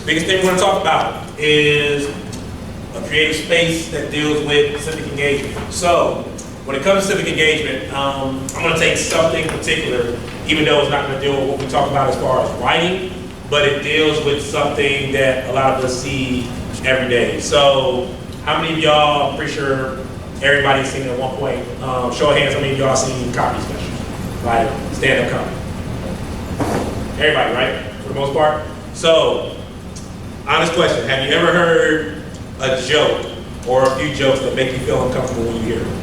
Biggest thing we're going to talk about is a creative space that deals with civic engagement. So, when it comes to civic engagement, I'm going to take something particular, even though it's not going to deal with what we talk about as far as writing, but it deals with something that a lot of us see every day. So, how many of y'all, I'm pretty sure everybody's seen it at one point, show of hands, how many of y'all seen comedy specials? Like stand-up comedy? Everybody, right? For the most part? So, honest question, have you ever heard a joke or a few jokes that make you feel uncomfortable when you hear them?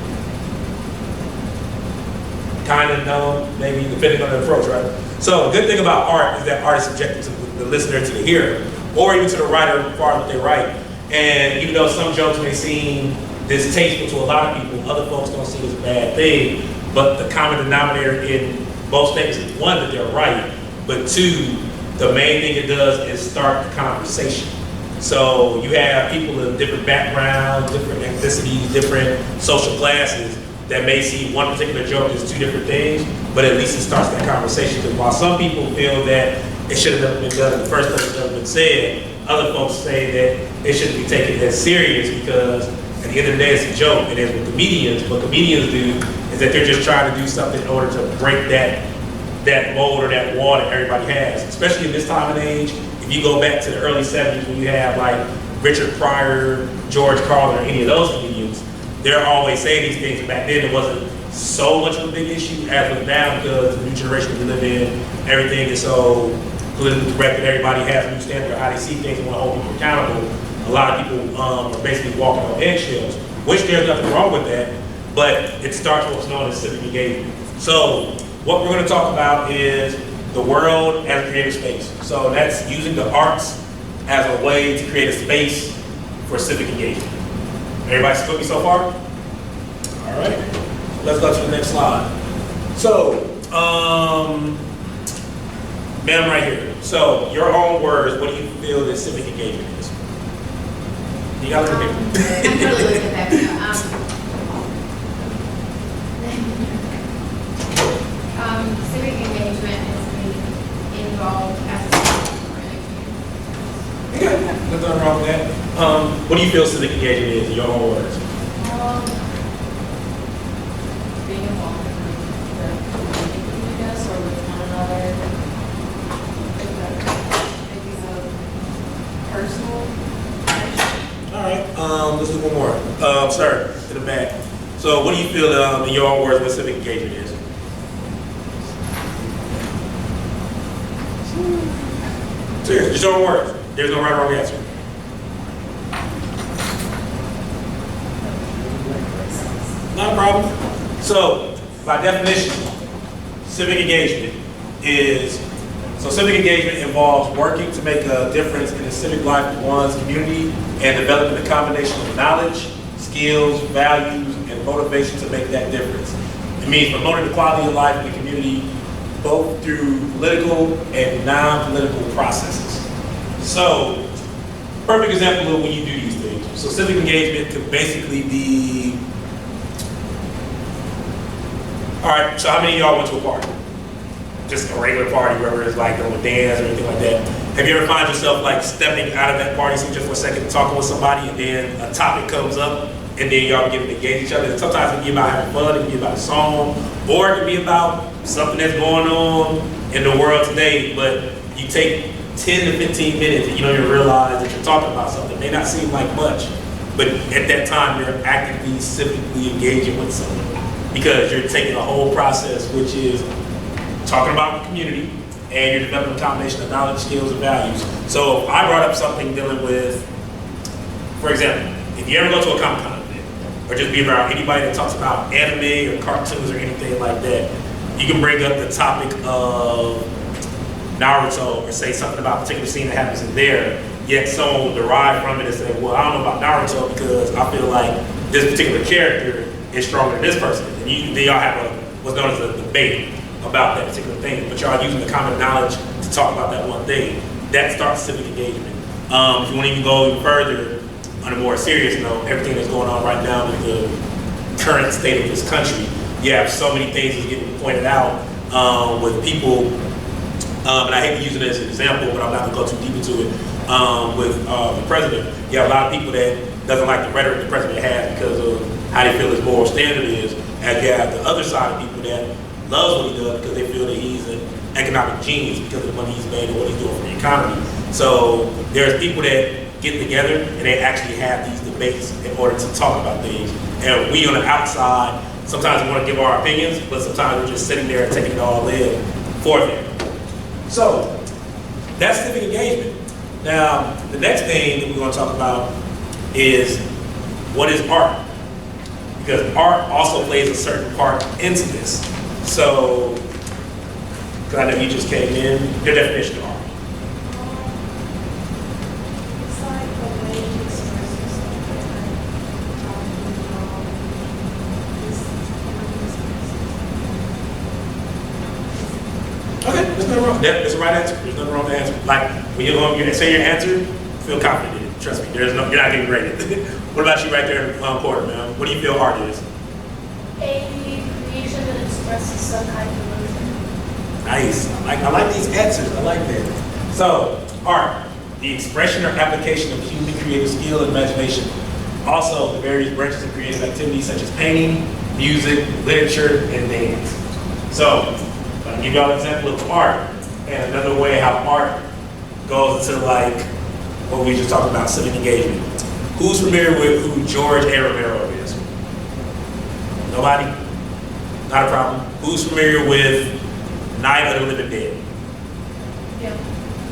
Kind of, no, maybe, depending on the approach, right? So the good thing about art is that art is subjected to the listener, to the hearer, or even to the writer as far as what they write. And even though some jokes may seem distasteful to a lot of people, other folks don't see it as a bad thing, but the common denominator in both statements is one, that they're right, but two, the main thing it does is start the conversation. So you have people of different backgrounds, different ethnicities, different social classes that may see one particular joke as two different things, but at least it starts that conversation. Because while some people feel that it should have never been done in the first place, it never been said, other folks say that it shouldn't be taken as serious because at the end of the day it's a joke. And as with comedians, what comedians do is that they're just trying to do something in order to break that mold or that wall that everybody has. Especially in this time and age, if you go back to the early 70s when you have like Richard Pryor, George Carlin, or any of those comedians, they're always saying these things. Back then it wasn't so much of a big issue as of now because the new generation we live in, everything is so politically correct that everybody has a new standard of how they see things and want to hold people accountable. A lot of people are basically walking on eggshells, which there's nothing wrong with that, but it starts what's known as civic engagement. So what we're going to talk about is the world as a creative space. So that's using the arts as a way to create a space for civic engagement. Everybody still with me so far? All right, let's go to the next slide. So, ma'am right here. So, your own words, what do you feel that civic engagement is? You got to look at I'm really looking at that. Civic engagement is being involved as a citizen for any community. Okay, nothing wrong with that. What do you feel civic engagement is in your own words? Being involved in the community, I guess, or with one another. Maybe a personal connection. All right, let's do one more. Sir, to the back. So what do you feel in your own words what civic engagement is? Serious, just your own words. There's no right or wrong answer. Not a problem. So, by definition, civic engagement involves working to make a difference in the civic life of one's community and developing a combination of knowledge, skills, values, and motivation to make that difference. It means promoting the quality of life in the community both through political and non-political processes. So, perfect example of when you do these things. So civic engagement could basically be, all right, so how many of y'all went to a party? Just a regular party, wherever it's like going to dance or anything like that. Have you ever find yourself like stepping out of that party scene just for a second, talking with somebody, and then a topic comes up, and then y'all begin to engage each other? And sometimes it can be about having fun, it can be about a song, or it can be about something that's going on in the world today, but you take 10 to 15 minutes and you don't even realize that you're talking about something. It may not seem like much, but at that time you're actively, civically engaging with someone because you're taking a whole process, which is talking about the community, and you're developing a combination of knowledge, skills, and values. So I brought up something dealing with, for example, if you ever go to a Comic-Con event, or just be around anybody that talks about anime or cartoons or anything like that, you can bring up the topic of Naruto or say something about a particular scene that happens in there, yet someone will derive from it and say, well, I don't know about Naruto because I feel like this particular character is stronger than this person. And then y'all have what's known as a debate about that particular thing, but y'all using the common knowledge to talk about that one thing. That starts civic engagement. If you want to even go even further, on a more serious note, everything that's going on right now with the current state of this country, you have so many things that's getting pointed out with people And I hate to use it as an example, but I'm not gonna go too deep into it. With the president, you have a lot of people that doesn't like the rhetoric the president has because of how they feel his moral standard is, and you have the other side of people that loves what he does because they feel that he's an economic genius because of the money he's made and what he's doing for the economy. So there's people that get together and they actually have these debates in order to talk about things. And we on the outside, sometimes we want to give our opinions, but sometimes we're just sitting there and taking it all in for them. So that's civic engagement. Now, the next thing that we're going to talk about is what is art? Because art also plays a certain part into this. So, because I know you just came in, your definition of art. It's like a way to express yourself different. Okay, there's nothing wrong. That's the right answer. There's nothing wrong with the answer. Like, when you say your answer, feel confident in it. Trust me, you're not getting graded. What about you right there in Porter, man? What do you feel art is? A creation that expresses some kind of emotion. Nice. I like these answers. I like that. So, art, the expression or application of human creative skill and imagination. Also, the various branches of creative activities such as painting, music, literature, and dance. So, I'll give y'all an example of art and another way how art goes into like what we just talked about, civic engagement. Who's familiar with who George A. Romero is? Nobody? Not a problem. Who's familiar with Night of the Living Dead? Yeah.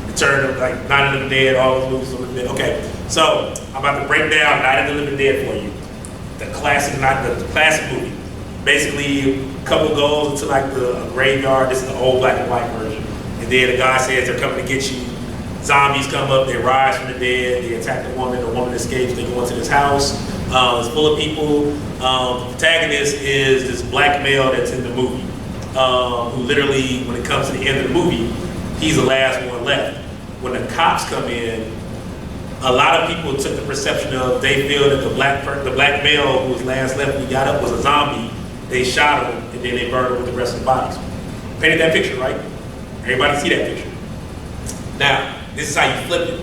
Return of like Night of the Living Dead, all those movies of the Living Dead. Okay, so I'm about to break down Night of the Living Dead for you. The classic movie. Basically, a couple goes into like the graveyard. This is the old black and white version. And then the guy says they're coming to get you. Zombies come up, they rise from the dead, they attack the woman escapes, they go into this house. It's full of people. The protagonist is this black male that's in the movie, who literally, when it comes to the end of the movie, he's the last one left. When the cops come in, a lot of people took the perception of they feel that the black male who was last left when he got up was a zombie. They shot him and then they burned him with the rest of the bodies. Painted that picture, right? Everybody see that picture. Now, this is how you flip it.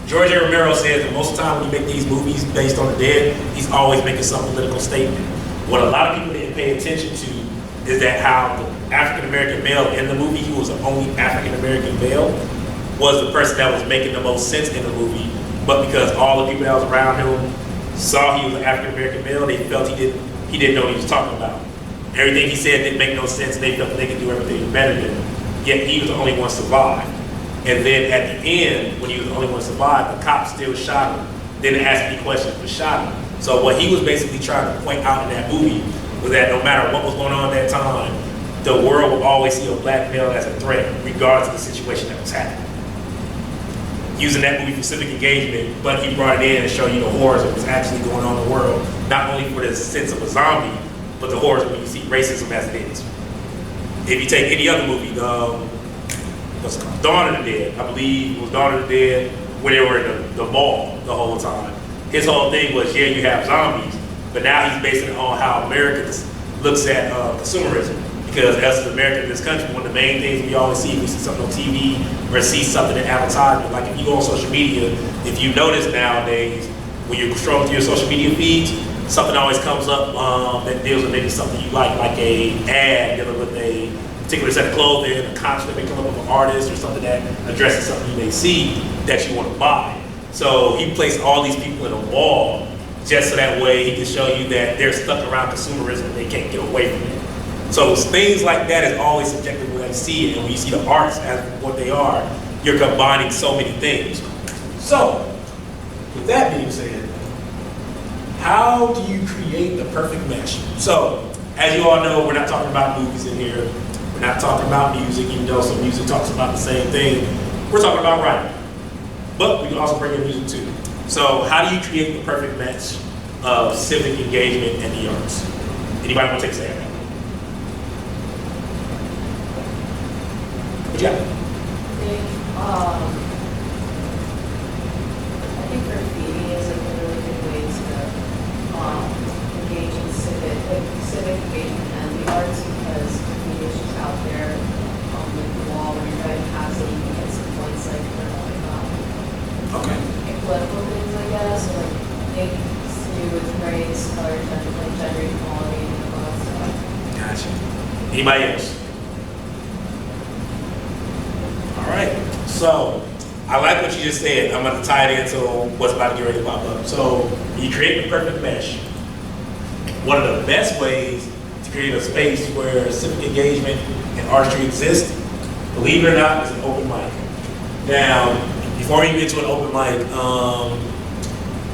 George A. Romero says that most of the time when you make these movies based on the dead, he's always making some political statement. What a lot of people didn't pay attention to is that how the African-American male in the movie, he was the only African-American male, was the person that was making the most sense in the movie. But because all the people that was around him saw he was an African-American male, they felt he didn't know what he was talking about. Everything he said didn't make no sense. They felt that they could do everything better than him. Yet he was the only one to survive. And then at the end, when he was the only one to survive, the cops still shot him. Didn't ask any questions, but shot him. So what he was basically trying to point out in that movie was that no matter what was going on at that time, the world would always see a black male as a threat, regardless of the situation that was happening. Using that movie for civic engagement, but he brought it in and showed you the horrors of what's actually going on in the world, not only for the sense of a zombie, but the horrors when you see racism as it is. If you take any other movie, what's it called? Dawn of the Dead, I believe it was Dawn of the Dead, where they were in the mall the whole time. His whole thing was, yeah, you have zombies, but now he's basing it on how America looks at consumerism. Because as an American in this country, one of the main things we always see, we see something on TV or see something in advertisement. Like if you go on social media, if you notice nowadays, when you're scrolling through your social media feeds, something always comes up that deals with maybe something you like a ad dealing with a particular set of clothing, a concert that may come up with an artist or something that addresses something you may see that you want to buy. So he placed all these people in a wall just so that way he can show you that they're stuck around consumerism and they can't get away from it. So things like that is always subjective when you see it, and when you see the arts as what they are, you're combining so many things. So, with that being said, how do you create the perfect mesh? So, as you all know, we're not talking about movies in here. We're not talking about music, even though some music talks about the same thing. We're talking about writing. But we can also bring in music too. So, how do you create the perfect mesh of civic engagement and the arts? Anybody want to take a stab? Yeah. I think graffiti is a really good way to engage in civic engagement and the arts, because graffiti is just out there on the wall when you're driving past political things, I guess, or like things to do with race, color, gender, like gender equality, and all that stuff. Gotcha. Anybody else? All right. So I like what you just said. I'm going to tie it into what's about to get ready to pop up. So you create the perfect mesh. One of the best ways to create a space where civic engagement and artistry exist, believe it or not, is an open mic. Now, before we get to an open mic,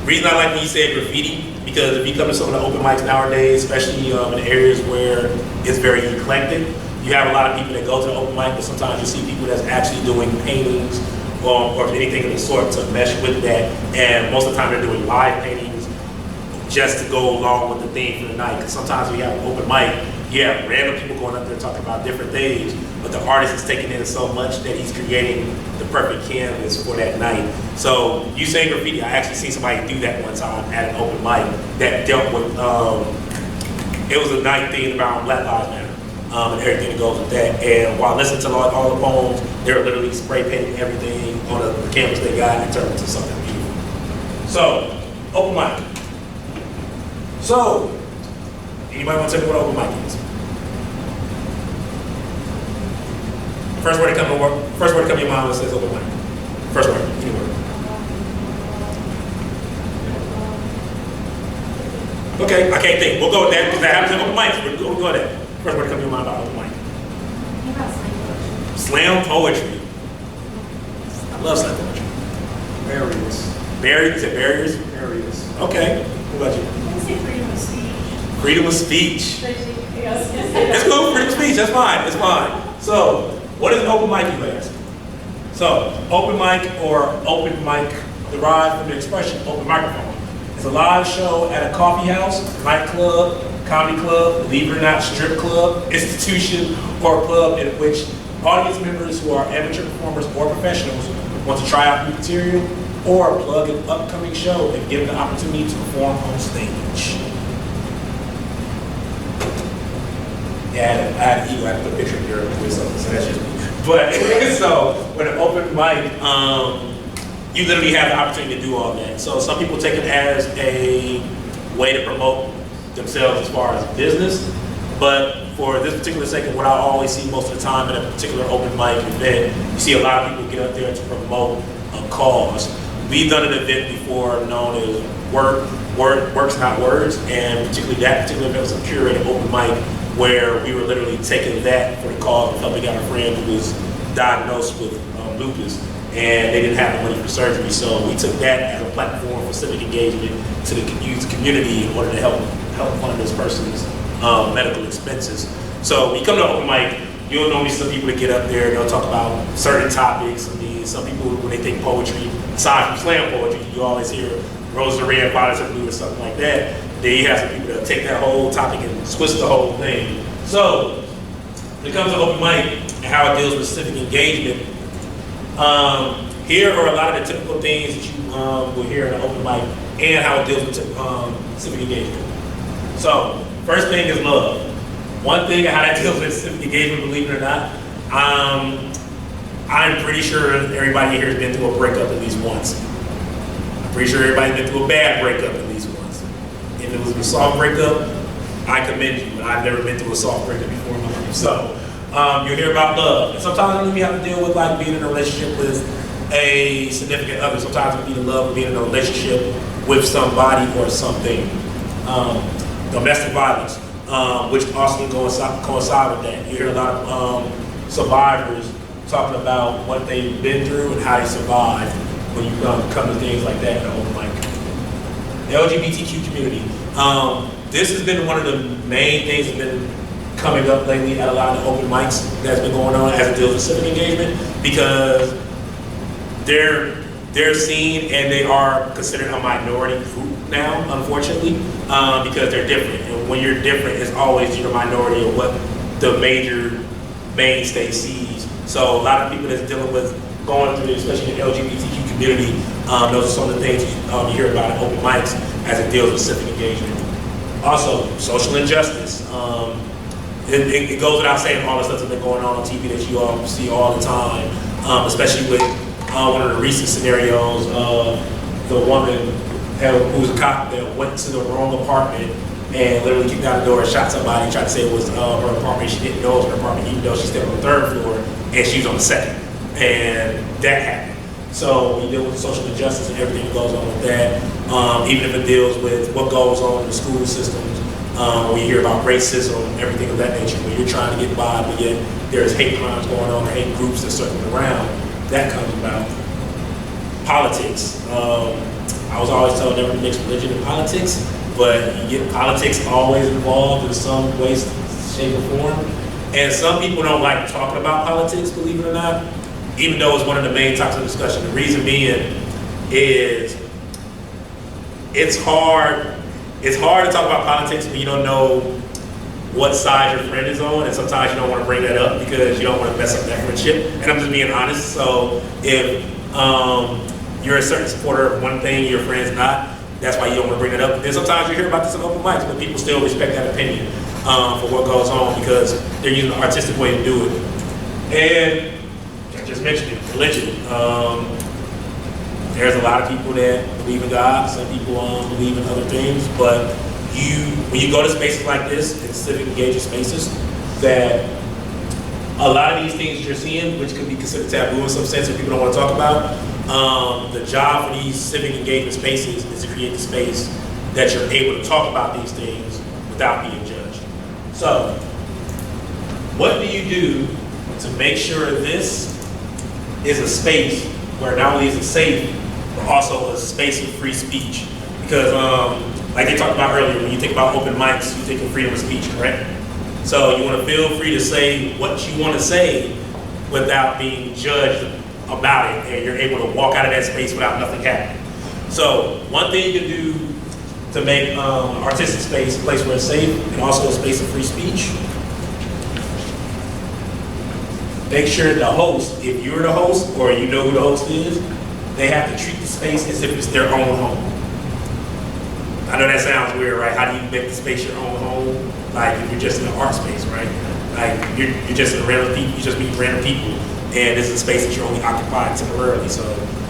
reason I like when you said graffiti, because if you come to some of the open mics nowadays, especially in areas where it's very eclectic, you have a lot of people that go to the open mic, but sometimes you see people that's actually doing paintings or anything of the sort to mesh with that. And most of the time they're doing live paintings just to go along with the theme for the night. Because sometimes we have an open mic, you have random people going up there talking about different things, but the artist is taking in so much that he's creating the perfect canvas for that night. So you saying graffiti, I actually seen somebody do that one time at an open mic that dealt with, it was a night themed about Black Lives Matter. And everything that goes with that. And while listening to all the poems, they were literally spray painting everything on the canvas they got and turned it into something beautiful. So, open mic. So, anybody want to tell me what open mic is? First word to come to your mind when it says open mic. First word, any word. Okay, I can't think. We'll go with that because that happens in open mics. We'll go with that. First word to come to your mind about open mic. What about Slam slam poetry? poetry. I love slam poetry. Barriers. Barriers? Is it barriers? Barriers. Okay. What about you? I say freedom of speech. Freedom of speech. Yes. It's cool. Freedom of speech. That's fine. It's fine. So, what is an open mic, you ask? So, open mic or open mic derived from the expression open microphone. It's a live show at a coffee house, nightclub, comedy club, believe it or not, strip club, institution, or club in which audience members who are amateur performers or professionals want to try out new material or plug an upcoming show and given the opportunity to perform on stage. Yeah, I had to put a picture of your with something, so that's just me. But, so, with an open mic, you literally have the opportunity to do all that. So some people take it as a way to promote themselves as far as business, but for this particular second, what I always see most of the time at a particular open mic event, you see a lot of people get up there to promote a cause. We've done an event before known as Works Not Words, and particularly that particular event was a curated open mic where we were literally taking that for the cause of helping out a friend who was diagnosed with lupus, and they didn't have the money for surgery, so we took that as a platform for civic engagement to the community in order to help fund this person's medical expenses. So when you come to an open mic, you'll normally see some people that get up there, they'll talk about certain topics. I mean, some people, when they think poetry, aside from slam poetry, you always hear roses are red, violets are blue, or something like that. Then you have some people that take that whole topic and twist the whole thing. So when it comes to open mic and how it deals with civic engagement, here are a lot of the typical things that you will hear in an open mic and how it deals with civic engagement. So, first thing is love. One thing how that deals with civic engagement, believe it or not, I'm pretty sure everybody here has been through a breakup at least once. I'm pretty sure everybody's been through a bad breakup at least once. If it was a soft breakup, I commend you, but I've never been through a soft breakup before in my life. So, you'll hear about love. And sometimes we have to deal with like being in a relationship with a significant other. Sometimes we need to love being in a relationship with somebody or something. Domestic violence, which also can coincide with that. You hear a lot of survivors talking about what they've been through and how they survived when you come to things like that in the open mic. The LGBTQ community. This has been one of the main things that's been coming up lately at a lot of the open mics that's been going on as it deals with civic engagement, because they're seen and they are considered a minority group now, unfortunately, because they're different. And when you're different, it's always you're a minority of what the major mainstay sees. So a lot of people that's dealing with going through, especially the LGBTQ community, those are some of the things you hear about at open mics as it deals with civic engagement. Also, social injustice. It goes without saying all the stuff that's been going on TV that you all see all the time, especially with one of the recent scenarios of the woman who was a cop that went to the wrong apartment and literally kicked out the door and shot somebody and tried to say it was her apartment. She didn't know it was her apartment, even though she stayed on the 3rd floor and she was on the 2nd. And that happened. So we deal with social injustice and everything that goes on with that. Even if it deals with what goes on in the school systems, we hear about racism, everything of that nature. When you're trying to get by, but yet there's hate crimes going on, hate groups that circling around, that comes about. Politics. I was always told never to mix religion and politics, but you get politics always involved in some way, shape, or form. And some people don't like talking about politics, believe it or not, even though it's one of the main topics of discussion. The reason being is it's hard to talk about politics when you don't know what side your friend is on, and sometimes you don't want to bring that up because you don't want to mess up that friendship. And I'm just being honest. So if you're a certain supporter of one thing, your friend's not, that's why you don't want to bring it up. And sometimes you hear about this in open mics, but people still respect that opinion for what goes on because they're using an artistic way to do it. And I just mentioned it, religion. There's a lot of people that believe in God. Some people believe in other things, but when you go to spaces like this, in civic engagement spaces, that a lot of these things you're seeing, which could be considered taboo in some sense if people don't want to talk about, the job for these civic engagement spaces is to create the space that you're able to talk about these things without being judged. So, what do you do to make sure this is a space where not only is it safe, but also a space of free speech? Because, like they talked about earlier, when you think about open mics, you think of freedom of speech, correct? So you want to feel free to say what you want to say without being judged about it, and you're able to walk out of that space without nothing happening. So one thing you can do to make artistic space a place where it's safe and also a space of free speech, make sure the host, if you're the host or you know who the host is, they have to treat the space as if it's their own home. I know that sounds weird, right? How do you make the space your own home? Like if you're just in an art space, right? Like you're just in random people, you just meet random people, and this is a space that you're only occupying temporarily. So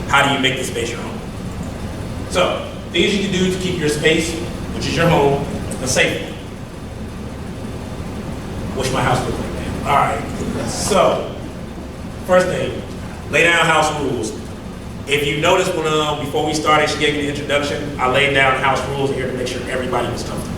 how do you make the space your home? So things you can do to keep your space, which is your home, a safe one. What's my house look like, man? All right. So first thing, lay down house rules. If you noticed when before we started, she gave me the introduction, I laid down house rules here to make sure everybody was comfortable.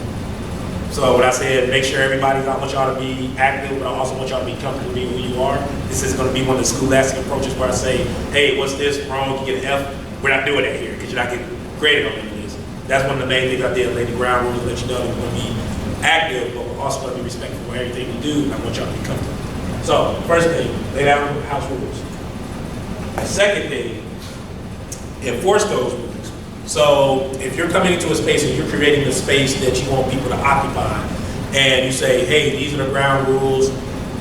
So what I said, make sure everybody, I want y'all to be active, but I also want y'all to be comfortable being who you are. This is gonna be one of the scholastic approaches where I say, hey, what's this, wrong, you get an F. We're not doing that here, because you're not getting graded on any of this. That's one of the main things I did, lay the ground rules, let you know that we're gonna be active, but we're also gonna be respectful for everything we do, and I want y'all to be comfortable. So, first thing, lay down house rules. The second thing, enforce those rules. So if you're coming into a space and you're creating a space that you want people to occupy, and you say, hey, these are the ground rules,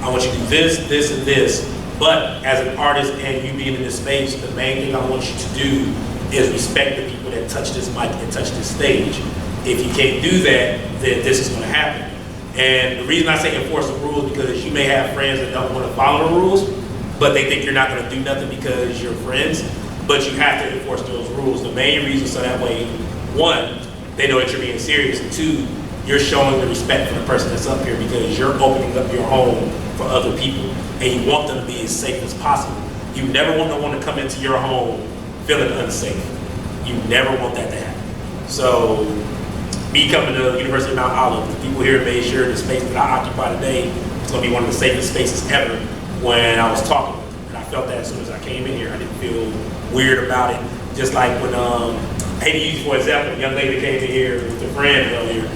I want you to do this, this, and this, but as an artist and you being in this space, the main thing I want you to do is respect the people that touch this mic and touch this stage. If you can't do that, then this is gonna happen. And the reason I say enforce the rules is because you may have friends that don't want to follow the rules, but they think you're not gonna do nothing because you're friends. But you have to enforce those rules. The main reason, so that way, one, they know that you're being serious, and two, you're showing the respect for the person that's up here because you're opening up your home for other people, and you want them to be as safe as possible. You never want no one to come into your home feeling unsafe. You never want that to happen. So, me coming to the University of Mount Olive, the people here made sure the space that I occupy today is going to be one of the safest spaces ever when I was talking. And I felt that as soon as I came in here. I didn't feel weird about it. Just like when, I hate to use for example, a young lady came in here with a friend earlier,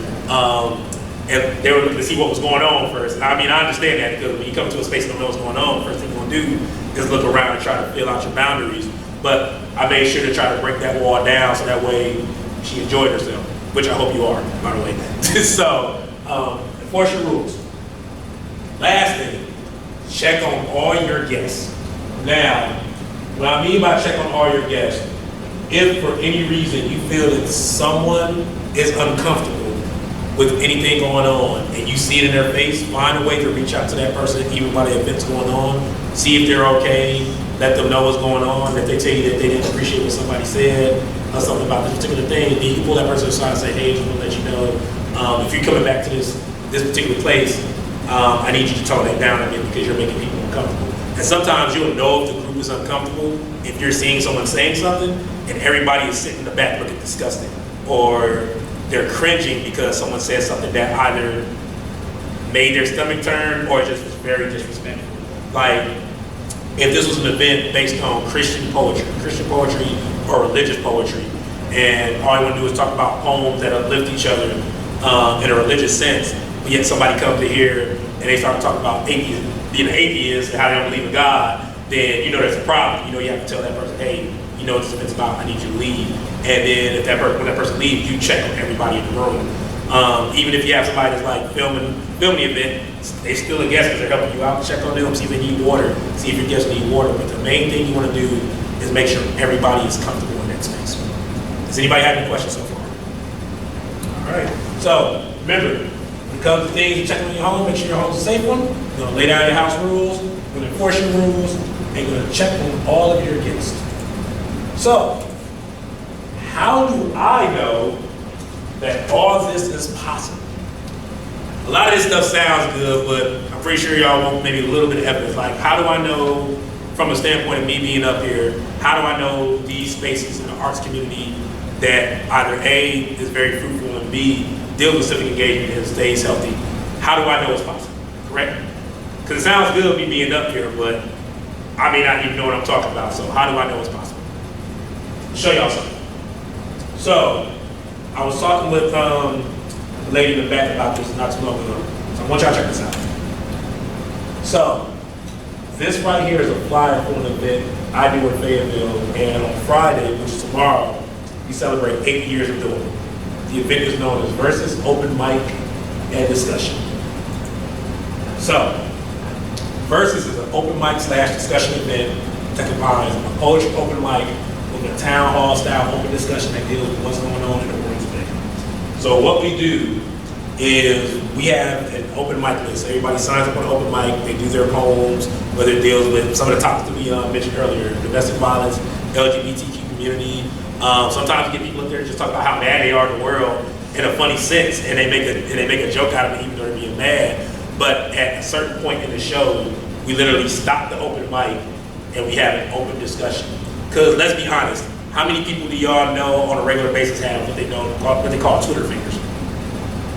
and they were looking to see what was going on first. And I mean, I understand that because when you come to a space and don't know what's going on, first thing you're gonna do is look around and try to fill out your boundaries. But I made sure to try to break that wall down so that way she enjoyed herself, which I hope you are, by the way. So, enforce your rules. Last thing, check on all your guests. Now, what I mean by check on all your guests, if for any reason you feel that someone is uncomfortable with anything going on and you see it in their face, find a way to reach out to that person even while the event's going on, see if they're okay, let them know what's going on. If they tell you that they didn't appreciate what somebody said or something about this particular thing, then you can pull that person aside and say, hey, just want to let you know, if you're coming back to this particular place, I need you to tone that down again because you're making people uncomfortable. And sometimes you'll know if the group is uncomfortable if you're seeing someone saying something and everybody is sitting in the back looking disgusted, or they're cringing because someone said something that either made their stomach turn or just was very disrespectful. Like, if this was an event based on Christian poetry or religious poetry, and all you want to do is talk about poems that uplift each other in a religious sense, but yet somebody comes to here and they start talking about atheism, being an atheist and how they don't believe in God, then you know there's a problem. You know you have to tell that person, hey, you know what this event's about, I need you to leave. And then if when that person leaves, you check on everybody in the room. Even if you have somebody that's like filming the event, they still a guest because they're helping you out. Check on them, see if they need water, see if your guests need water. But the main thing you want to do is make sure everybody is comfortable in that space. Does anybody have any questions so far? All right. So remember, when it comes to things, you check on your home, make sure your home's a safe one. You're going to lay down your house rules, you're going to enforce your rules, and you're going to check on all of your guests. So, how do I know that all this is possible? A lot of this stuff sounds good, but I'm pretty sure y'all want maybe a little bit of evidence. Like, how do I know, from a standpoint of me being up here, how do I know these spaces in the arts community that either A, is very fruitful, and B, deals with civic engagement and stays healthy? How do I know it's possible? Correct? Because it sounds good me being up here, but I may not even know what I'm talking about. So how do I know it's possible? I'll show y'all something. So I was talking with a lady in the back about this not too long ago. So I want y'all to check this out. So this right here is a flyer for an event I do in Fayetteville, and on Friday, which is tomorrow, we celebrate 8 years of doing it. The event is known as Versus Open Mic and Discussion. So Versus is an open mic / discussion event that combines a poetry open mic with a town hall style open discussion that deals with what's going on in the world today. So what we do is we have an open mic list. Everybody signs up on an open mic, they do their poems, whether it deals with some of the topics that we mentioned earlier, domestic violence, LGBTQ community. Sometimes you get people up there just talk about how mad they are in the world in a funny sense, and they make a joke out of it even though they're being mad. But at a certain point in the show, we literally stop the open mic and we have an open discussion. Because let's be honest, how many people do y'all know on a regular basis have what they call Twitter fingers?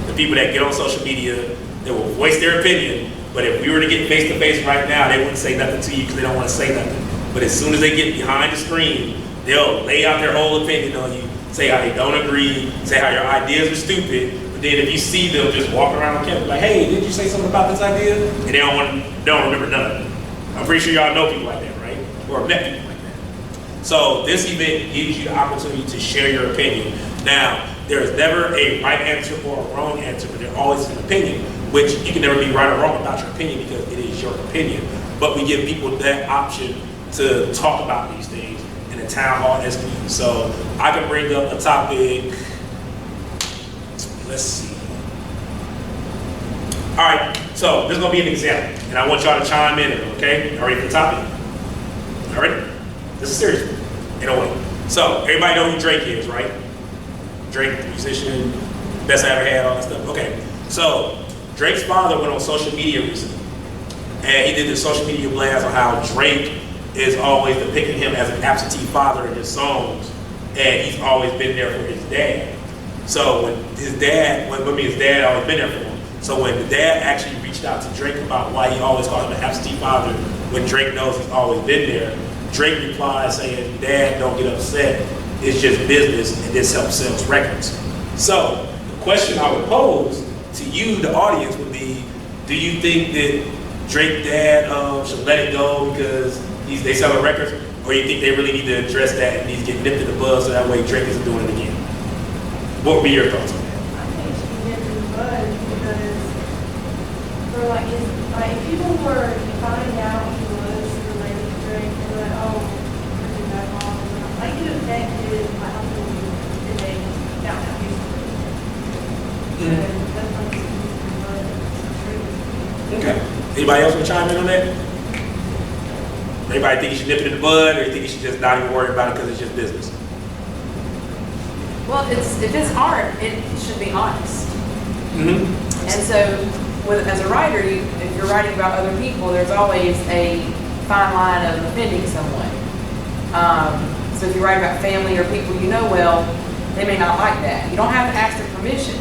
The people that get on social media, they will voice their opinion, but if we were to get face to face right now, they wouldn't say nothing to you because they don't want to say nothing. But as soon as they get behind the screen, they'll lay out their whole opinion on you, say how they don't agree, say how your ideas are stupid. But then if you see them just walk around the campus like, hey, did you say something about this idea? And they don't remember none of it. I'm pretty sure y'all know people like that, right? Or met people like that. So this event gives you the opportunity to share your opinion. Now, there is never a right answer or a wrong answer, but there always is an opinion, which you can never be right or wrong about your opinion because it is your opinion. But we give people that option to talk about these things in a town hall SQ. So I can bring up a topic. Let's see. All right, so this is gonna be an example, and I want y'all to chime in, okay? All ready for the topic? All right? This is serious, in a way. So everybody know who Drake is, right? Drake, musician, best I ever had, all that stuff. Okay, so Drake's father went on social media recently, and he did this social media blast on how Drake is always depicting him as an absentee father in his songs, and he's always been there for his dad. So when his dad always been there for him. So when the dad actually reached out to Drake about why he always called him an absentee father, when Drake knows he's always been there, Drake replied saying, "Dad, don't get upset. It's just business, and this helps sell records." So the question I would pose to you, the audience, would be, do you think that Drake dad should let it go because they selling records, or you think they really need to address that and he's getting nipped in the bud so that way Drake isn't doing it again? What would be your thoughts on that? I think it should be nipped in the bud because for if people were finding out he was related to Drake, they were like, oh, I did that wrong. Like it affected my husband and they found out he was related. So that's why it's nipped in the bud. Okay. Anybody else want to chime in on that? Everybody think you should nip it in the bud, or you think you should just not even worry about it because it's just business? Well, if it's art, it should be honest. Mm-hmm. And so, as a writer, if you're writing about other people, there's always a fine line of offending someone. So if you write about family or people you know well, they may not like that. You don't have to ask their permission.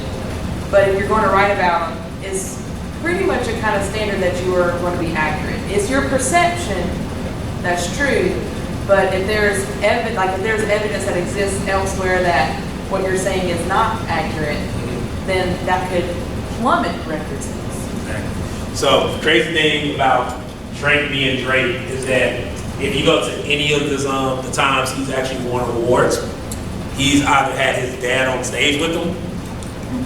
But if you're going to write about them, it's pretty much a kind of standard that you are going to be accurate. It's your perception that's true, but if there's evidence that exists elsewhere that what you're saying is not accurate, then that could plummet record sales. Exactly. So the crazy thing about Drake being Drake is that if you go to any of the times he's actually won awards, he's either had his dad on stage with him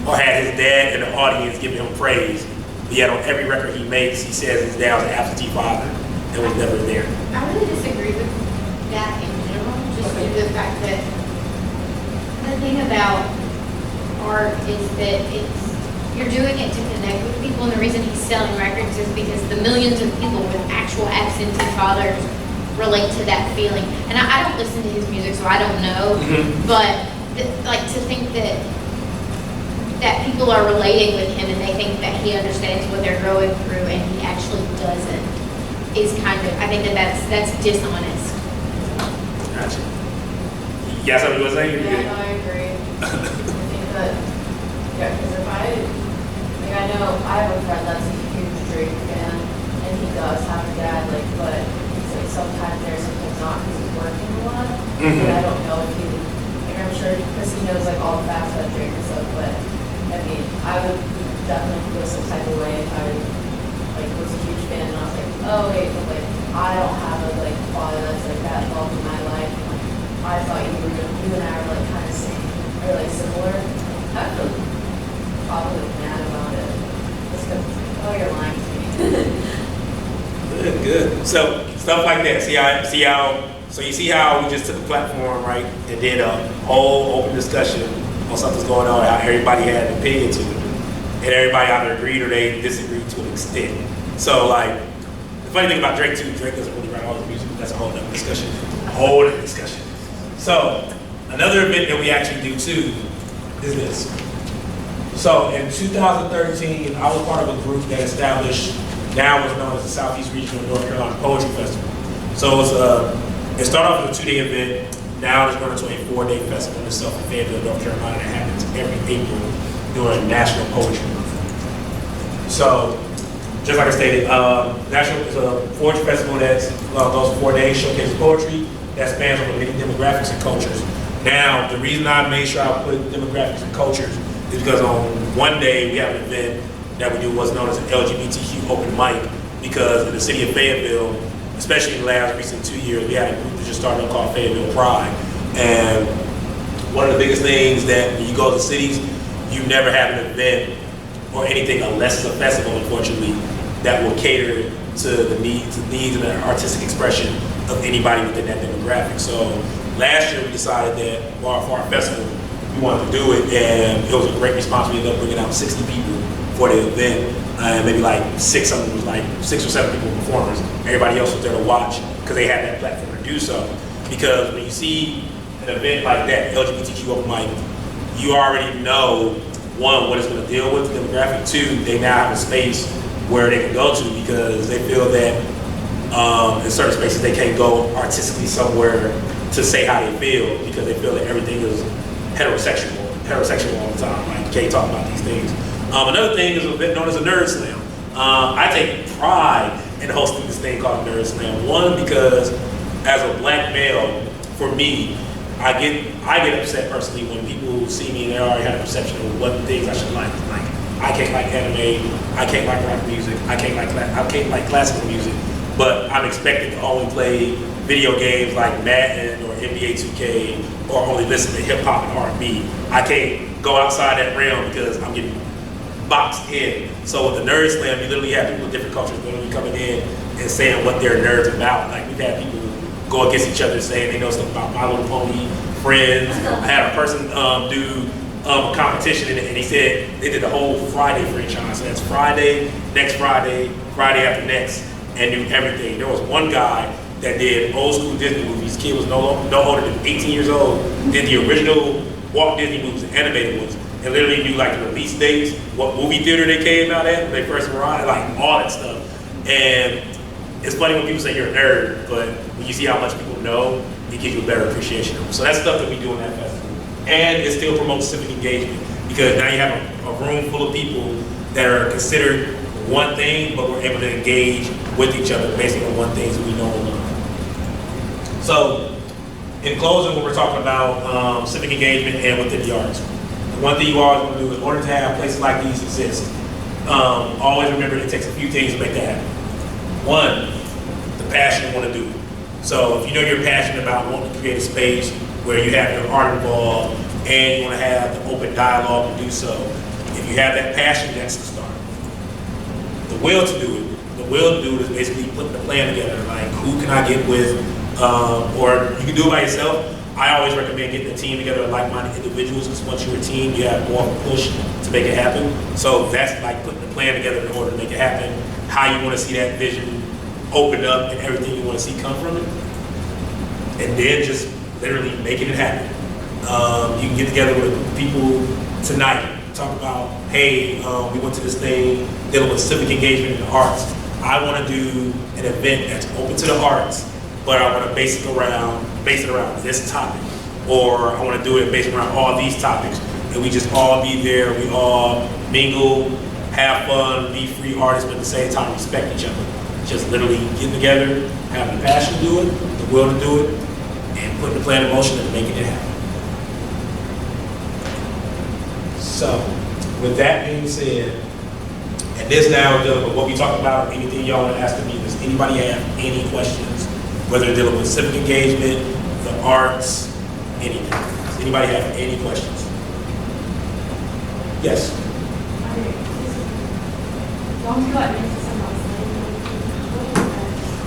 or had his dad in the audience giving him praise. But yet on every record he makes, he says his dad was an absentee father and was never there. I really disagree with that in general, just due to the fact that the thing about art is that you're doing it to connect with people, and the reason he's selling records is because the millions of people with actual absentee fathers relate to that feeling. And I don't listen to his music, so I don't know, but like to think that people are relating with him and they think that he understands what they're going through and he actually doesn't is kind of, I think that's dishonest. Gotcha. You got something you want to say? Yeah, no, I agree. I think that, yeah, because I know I have a friend that's a huge Drake fan, and he does have a dad, but he's sometimes there, sometimes not, because he's working a lot. Mm-hmm. But I don't know if I'm sure, because he knows all the facts about Drake and stuff, but I mean, I would definitely feel some type of way if I was a huge fan and I was like, oh wait, but I don't have a father that's that involved in my life. I thought you and I were kind of same or similar. I feel probably mad about it. Just because, oh, you're lying to me. Good. So stuff like that. So you see how we just took a platform, right, and did a whole open discussion on something's going on, how everybody had an opinion to it, and everybody either agreed or they disagreed to an extent. So the funny thing about Drake too, Drake doesn't really write all his music. That's a whole other discussion. So another event that we actually do too is this. So in 2013, I was part of a group that established now what's known as the Southeast Regional North Carolina Poetry Festival. So it started off with a 2-day event. Now it's going into a 4-day festival in itself in Fayetteville, North Carolina, that happens every April during National Poetry Month. So, just like I stated, National is a poetry festival that goes for 4 days, showcases poetry that spans over many demographics and cultures. Now, the reason I made sure I put demographics and cultures is because on one day we have an event that we do what's known as an LGBTQ open mic, because in the city of Fayetteville, especially in the last recent 2 years, we had a group that just started up called Fayetteville Pride. And one of the biggest things that when you go to cities, you never have an event or anything unless it's a festival, unfortunately, that will cater to the needs and the artistic expression of anybody within that demographic. So last year we decided that for our festival, we wanted to do it, and it was a great response. We ended up bringing out 60 people for the event. Maybe 6 of them was 6 or 7 people performers. Everybody else was there to watch because they had that platform to do so. Because when you see an event like that, LGBTQ open mic, you already know, one, what it's going to deal with, the demographic. 2, they now have a space where they can go to because they feel that in certain spaces they can't go artistically somewhere to say how they feel because they feel that everything is heterosexual all the time. You can't talk about these things. Another thing is a bit known as a nerd slam. I take pride in hosting this thing called Nerd Slam. One, because as a black male, for me, I get upset personally when people see me and they already have a perception of what things I should like. I can't like anime, I can't like rock music, I can't like classical music, but I'm expected to only play video games like Madden or NBA 2K, or only listen to hip hop and R&B. I can't go outside that realm because I'm getting boxed in. So with the Nerd Slam, you literally have people with different cultures literally coming in and saying what they're nerds about. We've had people go against each other saying they know stuff about My Little Pony, Friends. I had a person do a competition and he said they did the whole Friday franchise. So that's Friday, next Friday, Friday after next, and knew everything. There was one guy that did old school Disney movies. Kid was no older than 18 years old. Did the original Walt Disney movies, the animated ones, and literally knew like the release dates, what movie theater they came out at when they first arrived, like all that stuff. And it's funny when people say you're a nerd, but when you see how much people know, it gives you a better appreciation of them. So that's stuff that we do in that festival. And it still promotes civic engagement, because now you have a room full of people that are considered one thing, but we're able to engage with each other based on one thing that we know and love. So, in closing, when we're talking about civic engagement and within the arts, the one thing you always want to do in order to have places like these exist, always remember it takes a few things to make that happen. One, the passion to want to do it. So if you know you're passionate about wanting to create a space where you have your art involved and you want to have the open dialogue to do so, if you have that passion, that's the start. The will to do it. The will to do it is basically putting the plan together. Like, who can I get with? Or you can do it by yourself. I always recommend getting a team together of like-minded individuals, because once you're a team, you have more of a push to make it happen. So that's like putting the plan together in order to make it happen, how you want to see that vision open up and everything you want to see come from it. And then just literally making it happen. You can get together with people tonight, talk about, hey, we went to this thing dealing with civic engagement in the arts. I want to do an event that's open to the arts, but I want to base it around this topic, or I want to do it based around all these topics, and we just all be there, we all mingle, have fun, be free artists, but at the same time respect each other. Just literally getting together, having the passion to do it, the will to do it, and putting the plan in motion and making it happen. So, with that being said, and this now we're dealing with what we talked about, or anything y'all want to ask me, does anybody have any questions? Whether they're dealing with civic engagement, the arts, anything. Does anybody have any questions? Yes?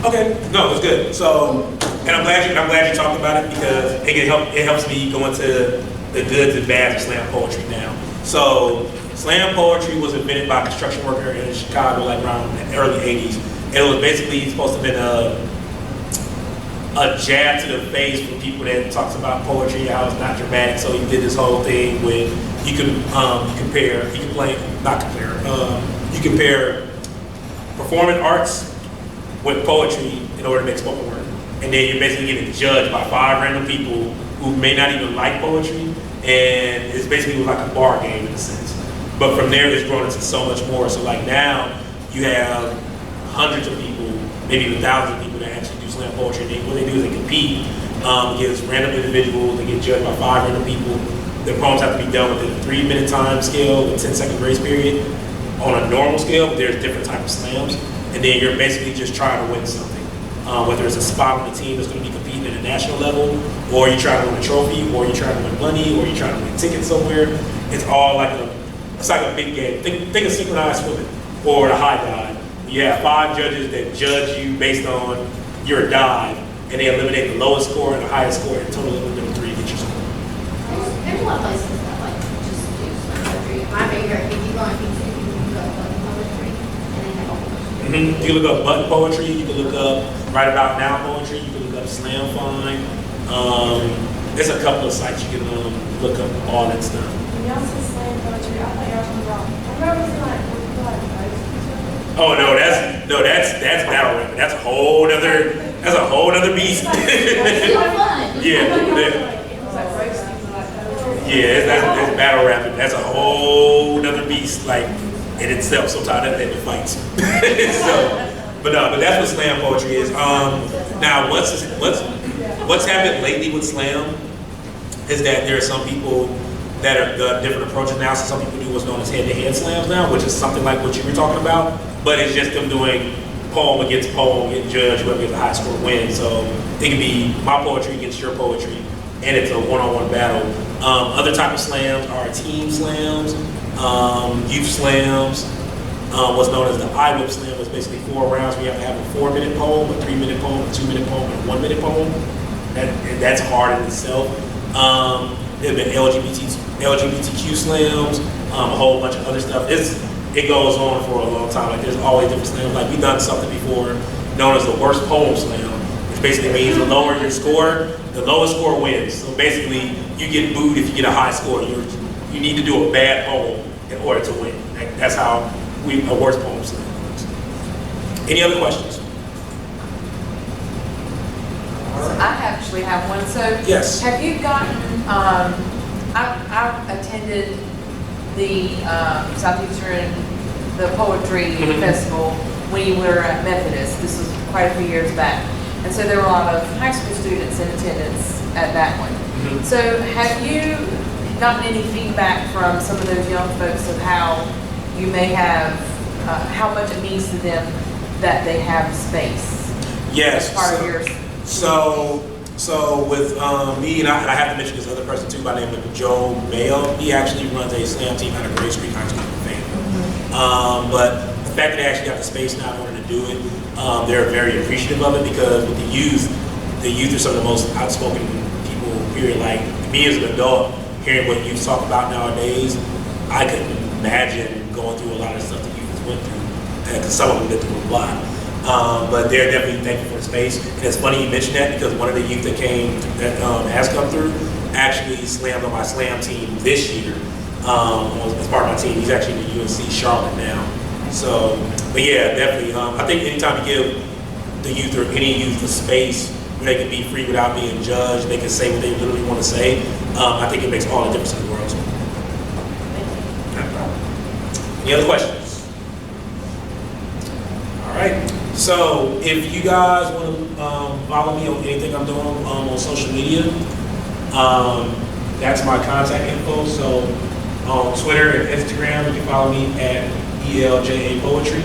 Okay, no, it's good. So, and I'm glad you talked about it, because it helps me go into the goods and bads of slam poetry now. So, slam poetry was invented by a construction worker in Chicago, like around the early 80s. And it was basically supposed to have been a jab to the face for people that talks about poetry, how it's not dramatic. So he did this whole thing with you compare performing arts with poetry in order to make spoken word. And then you're basically getting judged by 5 random people who may not even like poetry, and it's basically like a bar game in a sense. But from there, it's grown into so much more. So like now, you have hundreds of people, maybe even thousands of people that actually do slam poetry. What they do is they compete against random individuals. They get judged by 5 random people. Their poems have to be done within a 3-minute time scale with 10-second grace period. On a normal scale, there's different types of slams. And then you're basically just trying to win something. Whether it's a spot on the team that's going to be competing at a national level, or you're trying to win a trophy, or you're trying to win money, or you're trying to win tickets somewhere. It's all like it's like a big game. Think of synchronized swimming or the high dive. You have 5 judges that judge you based on your dive, and they eliminate the lowest score and the highest score, and total eliminate 3 to get your score. There's a lot of places that like just do slam poetry. My favorite, if you go on YouTube, you can look up like poetry, and they have all the poetry. You can look up button poetry, you can look up right about now poetry, you can look up slam fine. There's a couple of sites you can look up all that stuff. When y'all say slam poetry, I thought y'all were talking about, I remember seeing like Oh no, that's battle rap. That's a whole other beast. It's still fun. Yeah. Yeah, that's battle rapping. That's a whole other beast, like in itself. Sometimes that they fights. So, but that's what slam poetry is. Now, what's happened lately with slam is that there are some people that are the different approaches now. So some people do what's known as head-to-head slams now, which is something like what you were talking about, but it's just them doing poem against poem, getting judged, whoever gets the high score wins. So it can be my poetry against your poetry, and it's a one-on-one battle. Other type of slams are team slams, youth slams, what's known as the I-whip slam, is basically 4 rounds. We have to have a 4-minute poem, a 3-minute poem, a 2-minute poem, and a 1-minute poem. That's hard in itself. There have been LGBTQ slams, a whole bunch of other stuff. It goes on for a long time. Like there's always different slams. Like we've done something before known as the worst poem slam, which basically means the lower your score, the lowest score wins. So basically, you get booed if you get a high score. You need to do a bad poem in order to win. That's how we award poems. Any other questions? I actually have one. So, Yes. have you gotten? I've attended the Southeastern the Poetry Festival when you were at Methodist. This was quite a few years back, and so there were a lot of high school students in attendance at that one. So, have you gotten any feedback from some of those young folks of how you may have, how much it means to them that they have space? Yes. As part of your. So with me, and I have to mention this other person too by the name of Joe Mayo. He actually runs a slam team out of Grace Creek High School in Fayetteville. But the fact that they actually got the space now in order to do it, they're very appreciative of it because with the youth are some of the most outspoken people, period. Like me as an adult, hearing what youth talk about nowadays, I couldn't imagine going through a lot of stuff that youth went through, because some of them been through a lot. But they're definitely thankful for the space. And it's funny you mentioned that because one of the youth that has come through actually slammed on my slam team this year as part of my team. He's actually in the UNC Charlotte now. So, but yeah, definitely. I think anytime you give the youth or any youth a space where they can be free without being judged, they can say what they literally want to say, I think it makes all the difference in the world. No problem. Any other questions? All right. So if you guys want to follow me on anything I'm doing on social media, that's my contact info. So on Twitter and Instagram, you can follow me at ELJA Poetry.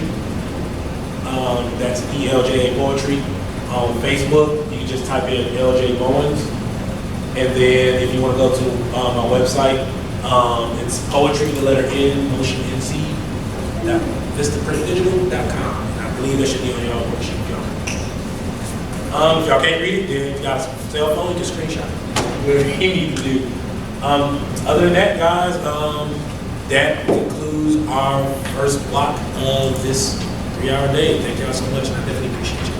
That's ELJA Poetry. On Facebook, you can just type in LJ Bowens. And then if you want to go to my website, it's poetry, the letter N, motion NC, vistaprintdigital.com. I believe that should be on your worksheet, y'all. If y'all can't read it, then if you got a cell phone, you can screenshot it. Whatever you need to do. Other than that, guys, that concludes our first block of this 3-hour day. Thank y'all so much, and I definitely appreciate you.